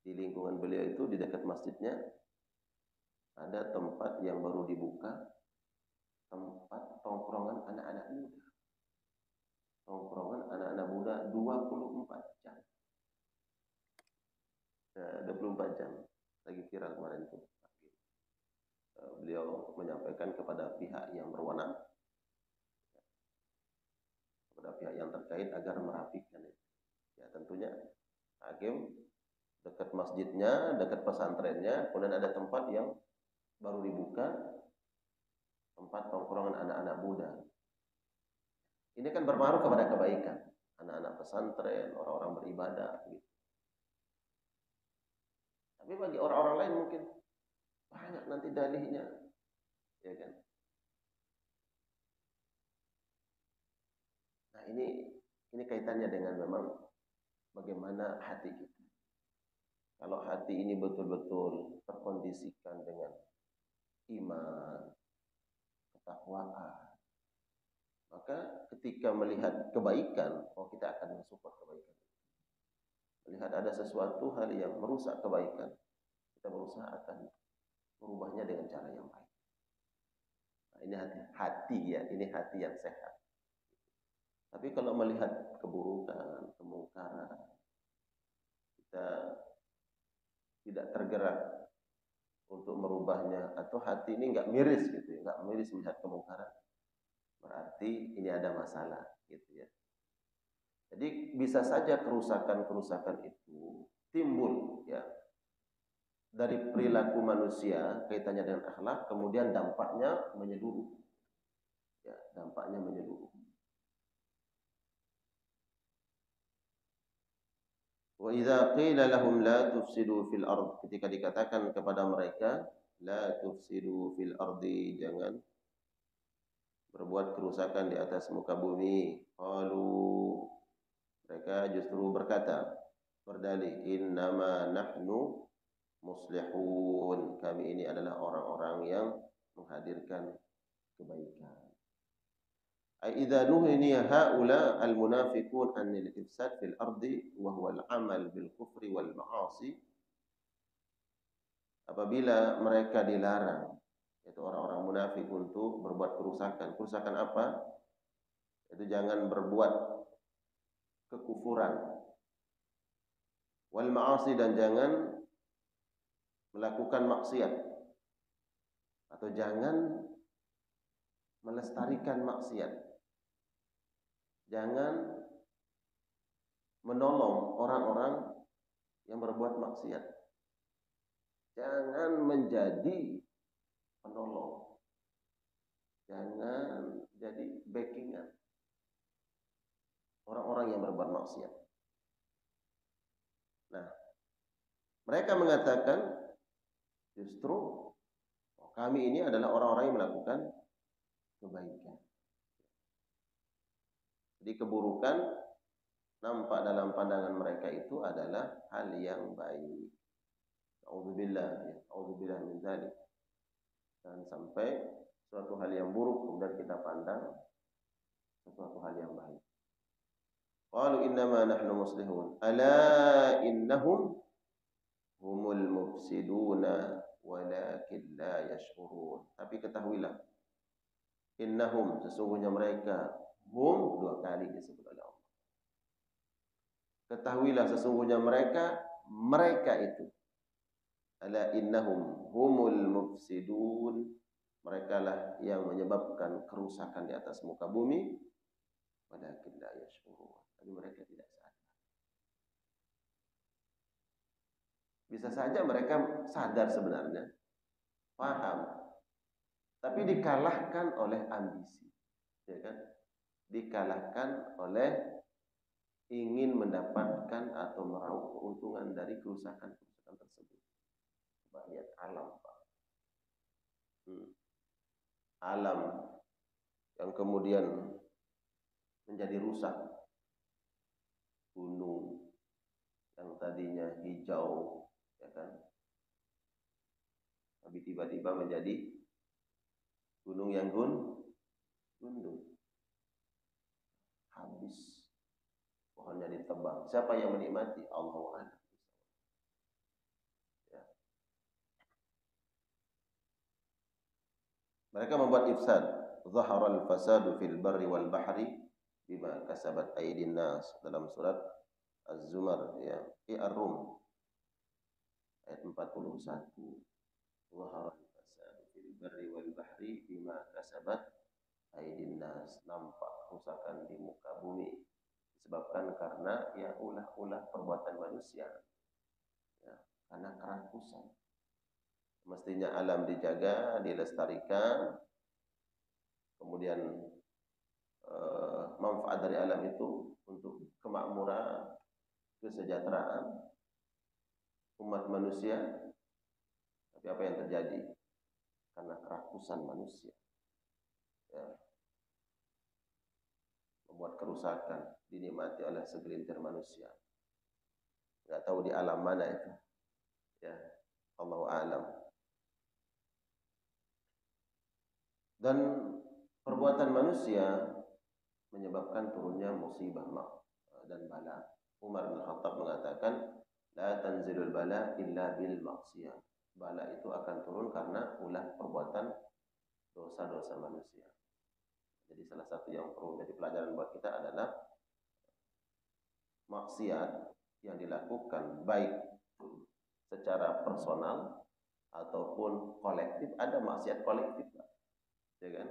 Di lingkungan beliau itu di dekat masjidnya ada tempat yang baru dibuka, tempat tongkrongan anak-anak muda. Tongkrongan anak-anak muda 24 jam. 24 jam. Lagi viral kemarin itu. Beliau menyampaikan kepada pihak yang berwenang, kepada pihak yang terkait agar merapikan itu. Ya tentunya hakim dekat masjidnya, dekat pesantrennya, kemudian ada tempat yang baru dibuka, tempat tongkrongan anak-anak muda. Ini kan berpengaruh kepada kebaikan anak-anak pesantren, orang-orang beribadah gitu. Tapi bagi orang-orang lain mungkin banyak nanti dalihnya, ya kan? Nah ini kaitannya dengan memang bagaimana hati kita. Kalau hati ini betul-betul terkondisikan dengan iman, ketakwaan, maka ketika melihat kebaikan, kita akan mensupport kebaikan. Melihat ada sesuatu hal yang merusak kebaikan, kita berusaha akan merubahnya dengan cara yang baik. Nah, ini hati ya, ini hati yang sehat. Tapi kalau melihat keburukan, kemungkaran, kita tidak tergerak untuk merubahnya, atau hati ini nggak miris gitu ya, nggak miris melihat kemungkaran, berarti ini ada masalah gitu ya. Jadi bisa saja kerusakan-kerusakan itu timbul ya dari perilaku manusia, kaitannya dengan akhlak, kemudian dampaknya menyeluruh. Ya, dampaknya menyeluruh. Wa idza qila lahum la tufsidu fil ard, ketika dikatakan kepada mereka la tufsidu fil ardi, jangan berbuat kerusakan di atas muka bumi, qalu, mereka justru berkata, berdalih, innama nahnu muslihun, kami ini adalah orang-orang yang menghadirkan kebaikan. Ai idza nuhini haula al munafiqun an al ifsad fil ardi wa huwa al amal bil kufri wal ma'asi, apabila mereka dilarang, yaitu orang-orang munafik, untuk berbuat kerusakan. Kerusakan apa? Itu jangan berbuat kekufuran, wal ma'asi, dan jangan melakukan maksiat, atau jangan melestarikan maksiat, jangan menolong orang-orang yang berbuat maksiat, jangan menjadi penolong, jangan jadi backingan orang-orang yang berbuat maksiat. Nah, mereka mengatakan justru kami ini adalah orang-orang yang melakukan kebaikan. Jadi keburukan nampak dalam pandangan mereka itu adalah hal yang baik. Auzubillah, ya, auzubillah min dzalik. Dan sampai suatu hal yang buruk kemudian kita pandang sesuatu hal yang baik. Qalu innama nahnu muslihun. Ala innahum humul mufsiduna walakin la yash'urun. Tapi ketahuilah, innahum, sesungguhnya mereka, hum dua kali disebut oleh Allah. Ketahuilah sesungguhnya mereka itu. Ala innahum humul mufsidun. Mereka lah yang menyebabkan kerusakan di atas muka bumi. Walakin la yash'urun. Tapi mereka tidak sadar. Bisa saja mereka sadar sebenarnya, paham, tapi dikalahkan oleh ambisi, ya kan? Dikalahkan oleh ingin mendapatkan atau meraup keuntungan dari kerusakan-kerusakan tersebut. Coba lihat alam, Pak. Alam yang kemudian menjadi rusak. Gunung yang tadinya hijau, ya kan? Tapi tiba-tiba menjadi gunung yang gundul. Habis. Pohonnya ditebang. Siapa yang menikmati? Allah. Ya. Mereka membuat ifsad. Zaharal fasadu fil barri wal bahri bima kasabat aydin nas, dalam surat Az-Zumar, ya, Ar-Rum ayat 41. Zaharal fasadu fil barri wal bahri bima kasabat aydin nas. Nampak kerusakan di muka bumi disebabkan karena ya ulah-ulah perbuatan manusia, ya, karena kerakusan. Mestinya alam dijaga, dilestarikan, kemudian manfaat dari alam itu untuk kemakmuran, kesejahteraan umat manusia. Tapi apa yang terjadi? Karena kerakusan manusia, ya, membuat kerusakan dinikmati oleh segelintir manusia. Nggak tahu di alam mana itu, ya, Allahu a'lam. Dan perbuatan manusia menyebabkan turunnya musibah dan bala. Umar bin Khattab mengatakan, la tanzilul bala illa bil maksiyah. Bala itu akan turun karena ulah perbuatan dosa-dosa manusia. Jadi salah satu yang perlu menjadi pelajaran buat kita adalah maksiat yang dilakukan baik secara personal ataupun kolektif. Ada maksiat kolektif, ya kan?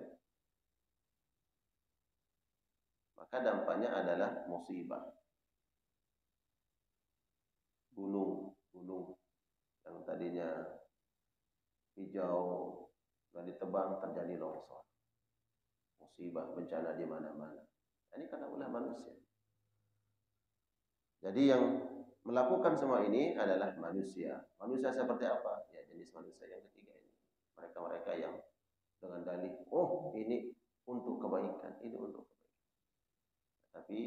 Maka dampaknya adalah musibah. Gunung yang tadinya hijau dan ditebang terjadi longsor. Musibah, bencana di mana-mana. Ini karena ulah manusia. Jadi yang melakukan semua ini adalah manusia. Manusia seperti apa? Ya, jenis manusia yang ketiga ini. Mereka-mereka yang dengan dalih, oh ini untuk kebaikan, ini untuk kebaikan. Tapi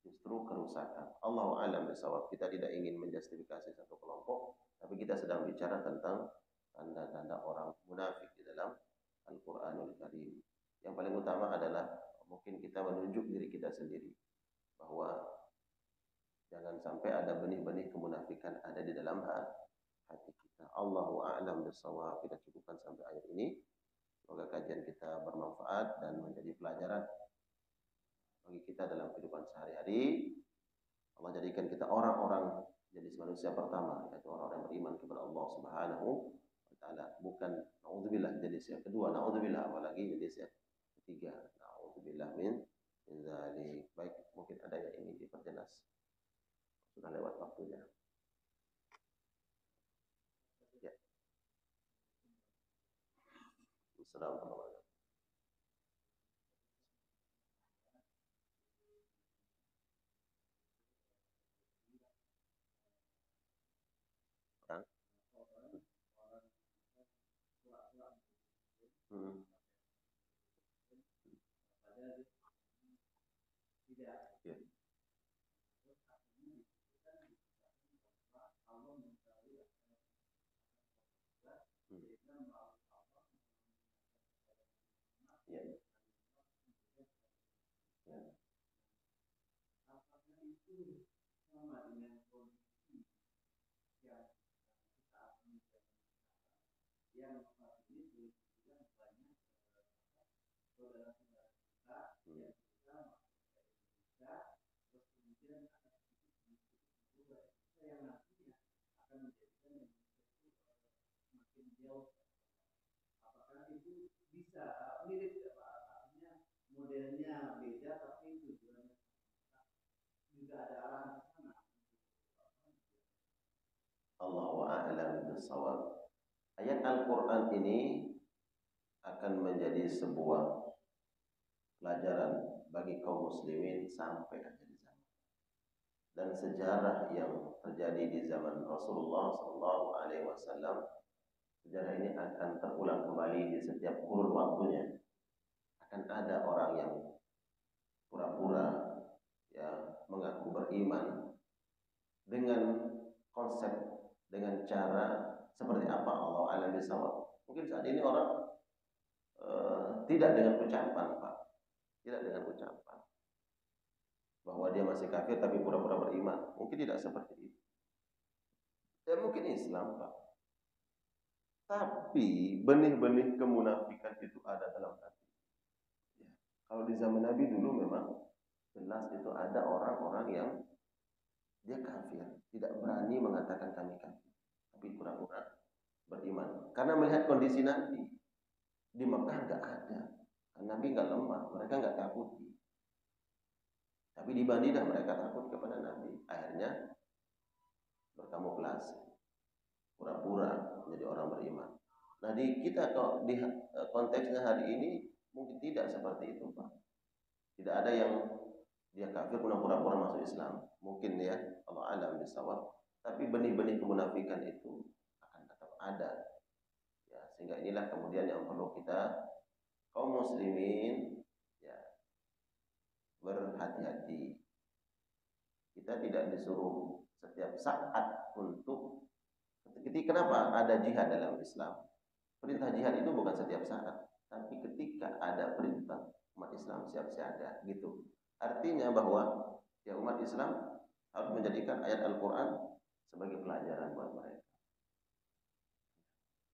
justru kerusakan. Allahu a'lam bishawab. Kita tidak ingin menjustifikasi satu kelompok, tapi kita sedang bicara tentang tanda-tanda orang munafik di dalam Al-Qur'anul Karim. Yang paling utama adalah mungkin kita menunjuk diri kita sendiri bahwa jangan sampai ada benih-benih kemunafikan ada di dalam hati kita. Allahu a'lam bishawab. Kita cukupkan sampai ayat ini. Semoga kajian kita bermanfaat dan menjadi pelajaran bagi kita dalam kehidupan sehari-hari. Allah jadikan kita orang-orang jenis manusia pertama, yaitu orang-orang yang beriman kepada Allah Subhanahu wa taala. Bukan naudzubillah jenis yang kedua, naudzubillah, apalagi jenis yang ketiga. Naudzubillah min dzalik. Baik, mungkin ada yang ingin diperjelas. Sudah lewat waktunya. Ya. Assalamualaikum. Ya. Allahu a'lam bishawab. Ayat Al-Quran ini akan menjadi sebuah pelajaran bagi kaum muslimin sampai akhir zaman. Dan sejarah yang terjadi di zaman Rasulullah SAW, sejarah ini akan terulang kembali di setiap kurun waktunya. Akan ada orang yang pura-pura ya mengaku beriman dengan konsep, dengan cara seperti apa, Allah alam bisawab. Mungkin saat ini orang tidak dengan ucapan, Pak, tidak dengan ucapan bahwa dia masih kafir tapi pura-pura beriman. Mungkin tidak seperti itu. Ya mungkin Islam, Pak. Tapi benih-benih kemunafikan itu ada dalam hati. Ya. Kalau di zaman Nabi dulu memang jelas itu ada orang-orang yang dia kafir, tidak berani mengatakan kami kafir, tapi pura-pura beriman. Karena melihat kondisi Nabi di Mekah nggak ada, Nabi nggak lemah, mereka nggak takuti. Tapi di Madinah mereka takut kepada Nabi. Akhirnya berkamuflase, pura-pura menjadi orang beriman. Nah di kita kok di konteksnya hari ini mungkin tidak seperti itu, Pak. Tidak ada yang dia kafir kemudian pura-pura masuk Islam. Mungkin ya, Allah alam bisawab. Tapi benih-benih kemunafikan itu akan tetap ada. Ya, sehingga inilah kemudian yang perlu kita kaum muslimin ya berhati-hati. Kita tidak disuruh setiap saat untuk kenapa ada jihad dalam Islam? Perintah jihad itu bukan setiap saat, tapi ketika ada perintah umat Islam siap siaga gitu. Artinya bahwa ya umat Islam harus menjadikan ayat Al-Quran sebagai pelajaran buat mereka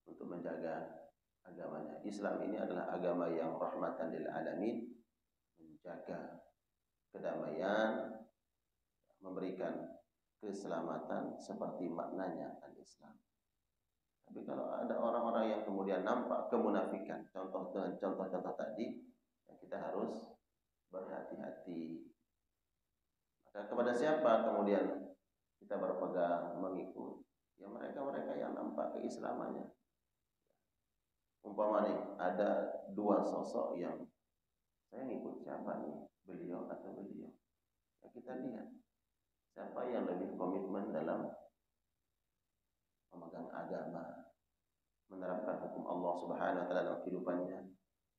untuk menjaga agamanya. Islam ini adalah agama yang rahmatan lil alamin, menjaga kedamaian, memberikan keselamatan seperti maknanya al-Islam. Tapi kalau ada orang-orang yang kemudian nampak kemunafikan, contoh dengan contoh-contoh tadi, ya kita harus berhati-hati. Maka kepada siapa kemudian kita berpegang mengikut? Ya mereka-mereka yang nampak keislamannya. Umpama nih ada dua sosok yang saya ngikut siapa nih, beliau atau beliau. Ya kita lihat siapa yang lebih komitmen dalam memegang agama, menerapkan hukum Allah Subhanahu wa taala dalam kehidupannya.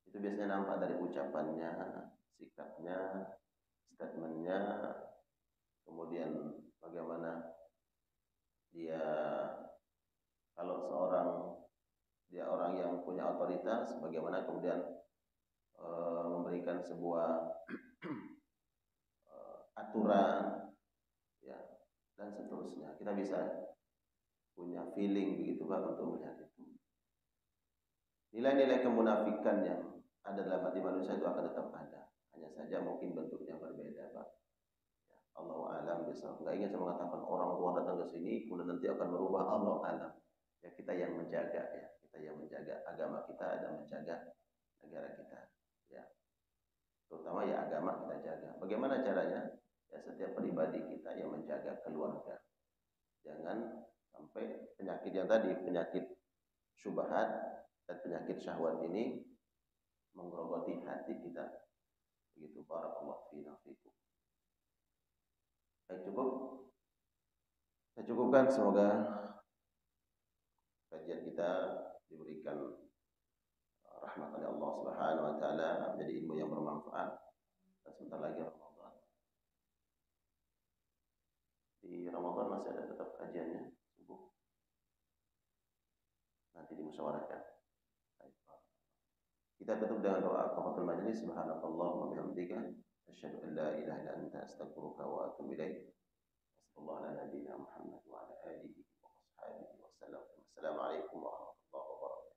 Itu biasanya nampak dari ucapannya, sikapnya, statementnya, kemudian bagaimana dia kalau seorang dia orang yang punya otoritas, bagaimana kemudian memberikan sebuah aturan ya dan seterusnya. Kita bisa punya feeling begitu Pak untuk melihat itu. Nilai-nilai kemunafikan yang ada dalam hati manusia itu akan tetap ada. Hanya saja mungkin bentuknya berbeda, Pak. Ya, Allah alam bisa. Enggak ingin saya mengatakan orang luar datang ke sini kemudian nanti akan merubah, Allah alam. Ya kita yang menjaga ya, kita yang menjaga agama kita dan menjaga negara kita. Ya. Terutama ya agama kita jaga. Bagaimana caranya? Ya setiap pribadi kita yang menjaga keluarga. Jangan sampai penyakit yang tadi, penyakit syubhat dan penyakit syahwat ini menggerogoti hati kita. Begitu. Barakallahu fina fikum. Baik, cukup. Saya cukupkan, semoga kajian kita diberikan rahmat oleh Allah Subhanahu wa taala, menjadi ilmu yang bermanfaat. Dan sebentar lagi Ramadan. Di Ramadan masih ada tetap kajiannya subuh. Nanti dimusyawarahkan. Kita tutup dengan doa kafatul majlis. Subhanallah wa bihamdika أشهد أن لا إله إلا أنت أستغفرك وأتوب إليك. صلى الله على نبينا محمد وعلى آله وأصحابه وسلم. السلام عليكم ورحمة الله وبركاته.